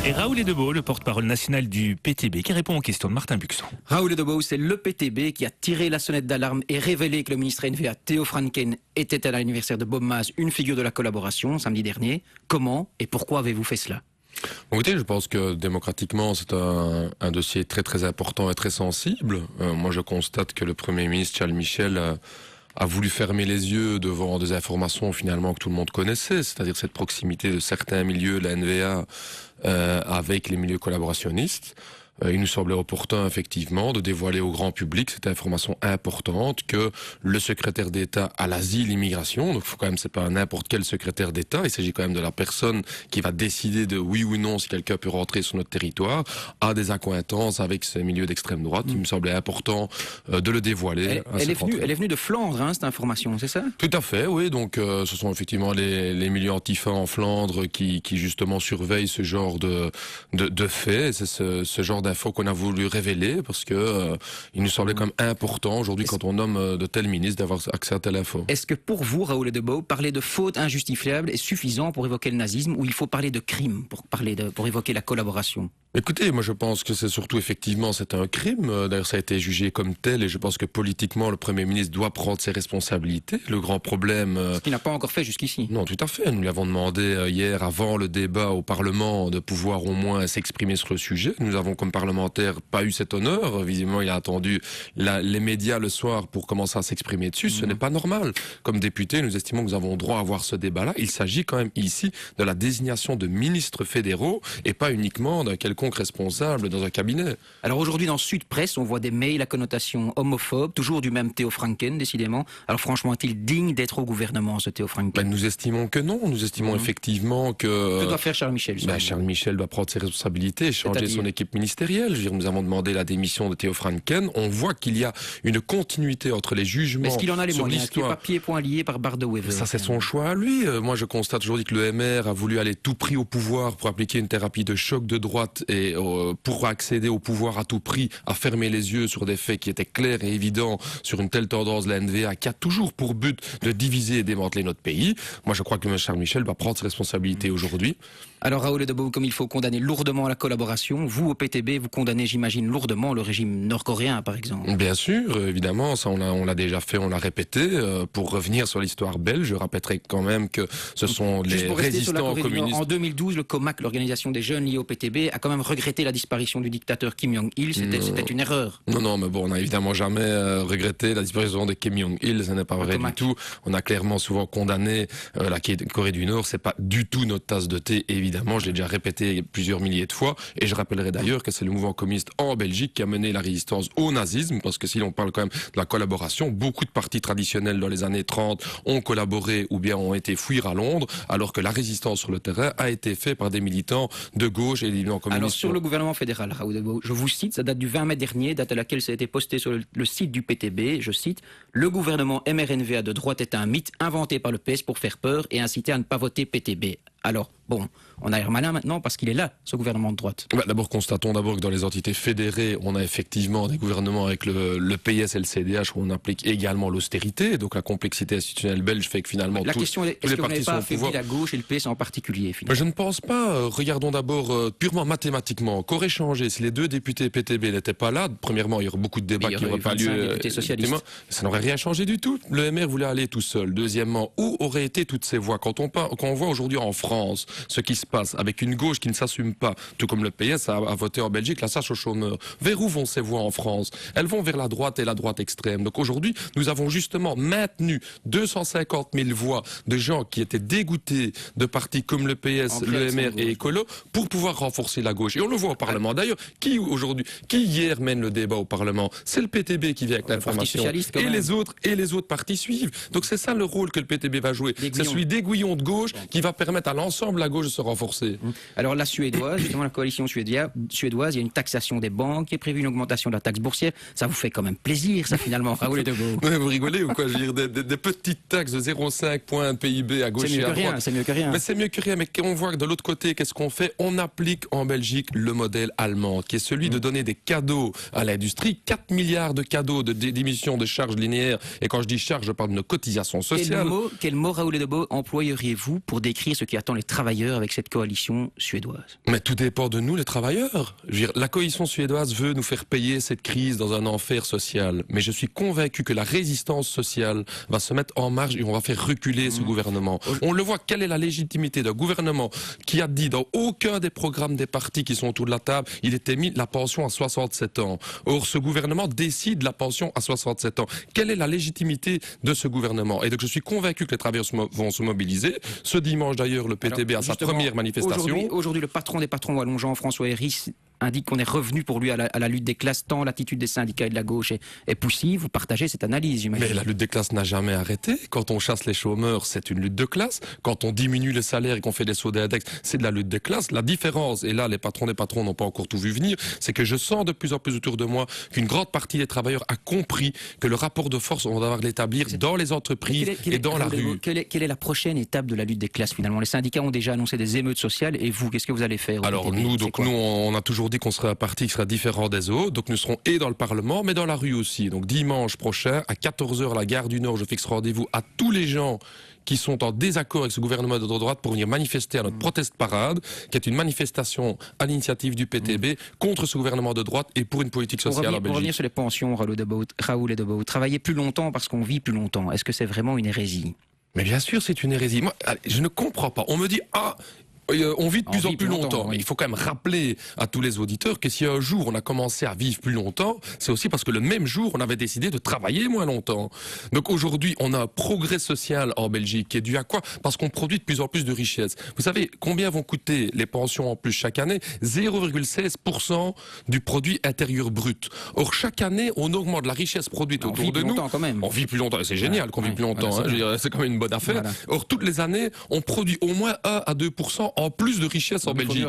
Et Raoul Edebeau, le porte-parole national du PTB, qui répond aux questions de Martin Buxon. Raoul Edebeau, c'est le PTB qui a tiré la sonnette d'alarme et révélé que le ministre NVA Theo Franken était à l'anniversaire de Bob Maas une figure de la collaboration samedi dernier. Comment et pourquoi avez-vous fait cela ? Écoutez, je pense que démocratiquement, c'est un dossier très très important et très sensible. Moi, je constate que le Premier ministre Charles Michel a voulu fermer les yeux devant des informations finalement que tout le monde connaissait, c'est-à-dire cette proximité de certains milieux de la NVA avec les milieux collaborationnistes. Il nous semblait opportun, effectivement, de dévoiler au grand public cette information importante que le secrétaire d'État à l'asile, l'immigration, donc faut quand même, c'est pas n'importe quel secrétaire d'État, il s'agit quand même de la personne qui va décider de oui ou non si quelqu'un peut rentrer sur notre territoire, a des accointances avec ces milieux d'extrême droite. Il me semblait important de le dévoiler. Elle est venue de Flandre, hein, cette information, c'est ça ? Tout à fait, oui. Donc, ce sont effectivement les milieux antifa en Flandre qui justement surveillent ce genre de faits. C'est ce genre d'infos qu'on a voulu révéler parce que il nous semblait quand même important aujourd'hui quand on nomme de tels ministres d'avoir accès à telle info. Est-ce que pour vous, Raoul Edebeau, parler de faute injustifiable est suffisant pour évoquer le nazisme ou il faut parler de crime pour évoquer la collaboration ? Écoutez, moi je pense que c'est surtout effectivement c'est un crime. D'ailleurs ça a été jugé comme tel et je pense que politiquement le Premier ministre doit prendre ses responsabilités. Le grand problème... Ce qu'il n'a pas encore fait jusqu'ici. Non, tout à fait. Nous lui avons demandé hier avant le débat au Parlement de pouvoir au moins s'exprimer sur le sujet. Nous avons comme parlementaire pas eu cet honneur. Visiblement il a attendu les médias le soir pour commencer à s'exprimer dessus. Ce n'est pas normal. Comme député, nous estimons que nous avons droit à avoir ce débat-là. Il s'agit quand même ici de la désignation de ministres fédéraux et pas uniquement d'un quelconque responsable dans un cabinet. Alors aujourd'hui dans Sud Presse, on voit des mails à connotation homophobe, toujours du même Theo Franken décidément. Alors franchement, est-il digne d'être au gouvernement ce Theo Franken ? Nous estimons que non. Nous estimons effectivement que... Que doit faire Charles Michel ? Charles Michel doit prendre ses responsabilités, changer son équipe ministérielle. Je veux dire, nous avons demandé la démission de Theo Franken. On voit qu'il y a une continuité entre les jugements. Est-ce qu'il en a les sur moyens ? l'histoire. Est-ce qu'il n'est pas pieds et poings liés par barre de Wever ? Ça, c'est son choix à lui. Moi, je constate aujourd'hui que le MR a voulu aller tout prix au pouvoir pour appliquer une thérapie de choc de droite et pour accéder au pouvoir à tout prix, à fermer les yeux sur des faits qui étaient clairs et évidents sur une telle tendance de la NVA qui a toujours pour but de diviser et démanteler notre pays. Moi, je crois que M. Charles Michel va prendre ses responsabilités aujourd'hui. Alors, Raoul Edebeau, comme il faut condamner lourdement la collaboration, vous, au PTB, vous condamnez, j'imagine, lourdement le régime nord-coréen, par exemple. Bien sûr, évidemment, ça on l'a déjà fait, on l'a répété. Pour revenir sur l'histoire belge, je répéterai quand même que ce sont les résistants communistes. En 2012, le COMAC, l'organisation des jeunes liés au PTB, a quand même regretté la disparition du dictateur Kim Jong-il. C'était une erreur. Non, mais bon, on n'a évidemment jamais regretté la disparition de Kim Jong-il, ce n'est pas vrai du tout. On a clairement souvent condamné la Corée du Nord, c'est pas du tout notre tasse de thé, évidemment, je l'ai déjà répété plusieurs milliers de fois, et je rappellerai d'ailleurs que c'est le mouvement communiste en Belgique qui a mené la résistance au nazisme, parce que si l'on parle quand même de la collaboration, beaucoup de partis traditionnels dans les années 30 ont collaboré ou bien ont été fuir à Londres, alors que la résistance sur le terrain a été faite par des militants de gauche et des militants communistes. Alors sur le gouvernement fédéral, Raoul Edebeau, je vous cite, ça date du 20 mai dernier, date à laquelle ça a été posté sur le site du PTB, je cite, « Le gouvernement MRNVA de droite est un mythe inventé par le PS pour faire peur et inciter à ne pas voter PTB ». Alors, bon, on a l'air malin maintenant parce qu'il est là, ce gouvernement de droite. D'abord, constatons que dans les entités fédérées, on a effectivement des gouvernements avec le PS et le CDH où on applique également l'austérité. Donc la complexité institutionnelle belge fait que finalement la question est, est-ce que vous n'avez pas affaibli la gauche et le PS en particulier finalement ? Je ne pense pas. Regardons d'abord purement mathématiquement. Qu'aurait changé si les deux députés PTB n'étaient pas là ? Premièrement, il y aurait beaucoup de débats qui n'auraient pas lieu. Ça n'aurait rien changé du tout. Le MR voulait aller tout seul. Deuxièmement, où auraient été toutes ces voix ? Quand on voit aujourd'hui en France ce qui se passe avec une gauche qui ne s'assume pas, tout comme le PS a voté en Belgique la sache aux chômeurs. Vers où vont ces voix en France ? Elles vont vers la droite et la droite extrême. Donc aujourd'hui, nous avons justement maintenu 250 000 voix de gens qui étaient dégoûtés de partis comme le PS, le MR et Écolo pour pouvoir renforcer la gauche. Et on le voit au Parlement. D'ailleurs, qui hier mène le débat au Parlement ? C'est le PTB qui vient avec l'information. Et les autres partis suivent. Donc c'est ça le rôle que le PTB va jouer. C'est celui d'aiguillon de gauche qui va permettre à l'ensemble la gauche de se renforcer. Alors la suédoise, justement la coalition suédoise, il y a une taxation des banques qui est prévue, une augmentation de la taxe boursière. Ça vous fait quand même plaisir, ça finalement, Raoul Edebeau. Ouais, vous rigolez ou quoi ? Je veux dire, des petites taxes de 0,5 points de PIB à gauche et à droite. C'est mieux que rien. Mais c'est mieux que rien. Mais on voit que de l'autre côté, qu'est-ce qu'on fait ? On applique en Belgique le modèle allemand, qui est celui de donner des cadeaux à l'industrie. 4 milliards de cadeaux d'émissions de charges linéaires. Et quand je dis charges, je parle de nos cotisations sociales. Quel mot Raoul Edebeau, employeriez-vous pour décrire ce qui attend les travailleurs travailleurs avec cette coalition suédoise? Mais tout dépend de nous, les travailleurs. Je veux dire, la coalition suédoise veut nous faire payer cette crise dans un enfer social. Mais je suis convaincu que la résistance sociale va se mettre en marche et on va faire reculer ce gouvernement. On le voit, quelle est la légitimité d'un gouvernement qui a dit dans aucun des programmes des partis qui sont autour de la table, il était mis la pension à 67 ans. Or, ce gouvernement décide la pension à 67 ans. Quelle est la légitimité de ce gouvernement? Et donc, je suis convaincu que les travailleurs vont se mobiliser. Ce dimanche, d'ailleurs, le PTB a sa première manifestation. Aujourd'hui, le patron des patrons wallons, Jean-François Héry, indique qu'on est revenu pour lui à la lutte des classes, tant l'attitude des syndicats et de la gauche est poussive. Vous partagez cette analyse, j'imagine. Mais la lutte des classes n'a jamais arrêté. Quand on chasse les chômeurs, c'est une lutte de classe. Quand on diminue les salaires et qu'on fait des sauts d'index, c'est de la lutte des classes. La différence, et là les patrons des patrons n'ont pas encore tout vu venir, c'est que je sens de plus en plus autour de moi qu'une grande partie des travailleurs a compris que le rapport de force, on va devoir l'établir dans les entreprises et dans la rue. Quelle est la prochaine étape de la lutte des classes finalement? Les syndicats ont déjà annoncé des émeutes sociales et vous, qu'est-ce que vous allez faire? Alors nous, on a toujours dit qu'on serait un parti qui sera différent des autres, donc nous serons et dans le Parlement, mais dans la rue aussi. Donc dimanche prochain, à 14h à la gare du Nord, je fixe rendez-vous à tous les gens qui sont en désaccord avec ce gouvernement de droite pour venir manifester à notre protest parade, qui est une manifestation à l'initiative du PTB contre ce gouvernement de droite et pour une politique sociale en Belgique. Pour revenir sur les pensions, Raoul Edebout, travailler plus longtemps parce qu'on vit plus longtemps, est-ce que c'est vraiment une hérésie? Mais bien sûr, c'est une hérésie. Moi, je ne comprends pas. On me dit, on vit de plus en plus longtemps. Mais il faut quand même rappeler à tous les auditeurs que si un jour on a commencé à vivre plus longtemps, c'est aussi parce que le même jour on avait décidé de travailler moins longtemps. Donc aujourd'hui on a un progrès social en Belgique qui est dû à quoi? Parce qu'on produit de plus en plus de richesses. Vous savez combien vont coûter les pensions en plus chaque année? 0,16% du produit intérieur brut. Or chaque année on augmente la richesse produite autour de nous. Quand même. On vit plus longtemps. C'est génial qu'on vit plus longtemps. Voilà, c'est quand même une bonne affaire. Voilà. Or toutes les années on produit au moins 1 à 2% en plus de richesse en Belgique.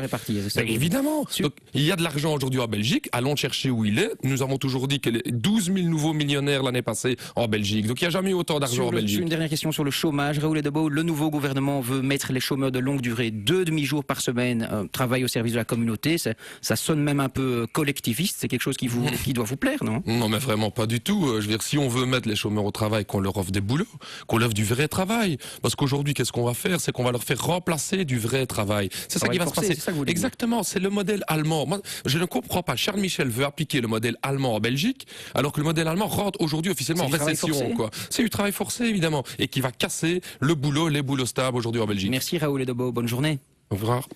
Évidemment. Donc, il y a de l'argent aujourd'hui en Belgique. Allons chercher où il est. Nous avons toujours dit que les 12 000 nouveaux millionnaires l'année passée en Belgique. Donc il n'y a jamais eu autant d'argent en Belgique. Une dernière question sur le chômage. Raoul Edebout, le nouveau gouvernement veut mettre les chômeurs de longue durée 2 demi-jours par semaine, travail au service de la communauté. Ça sonne même un peu collectiviste. C'est quelque chose qui doit vous plaire, non? Non, mais vraiment pas du tout. Je veux dire, si on veut mettre les chômeurs au travail, qu'on leur offre des boulots, qu'on leur offre du vrai travail. Parce qu'aujourd'hui, qu'est-ce qu'on va faire? C'est qu'on va leur faire remplacer du vrai travail. C'est ça qui va se passer. Exactement, c'est le modèle allemand. Moi, je ne comprends pas. Charles Michel veut appliquer le modèle allemand en Belgique, alors que le modèle allemand rentre aujourd'hui officiellement en récession. C'est du travail forcé, évidemment, et qui va casser le boulot, les boulots stables aujourd'hui en Belgique. Merci Raoul Edebout, bonne journée. Au revoir.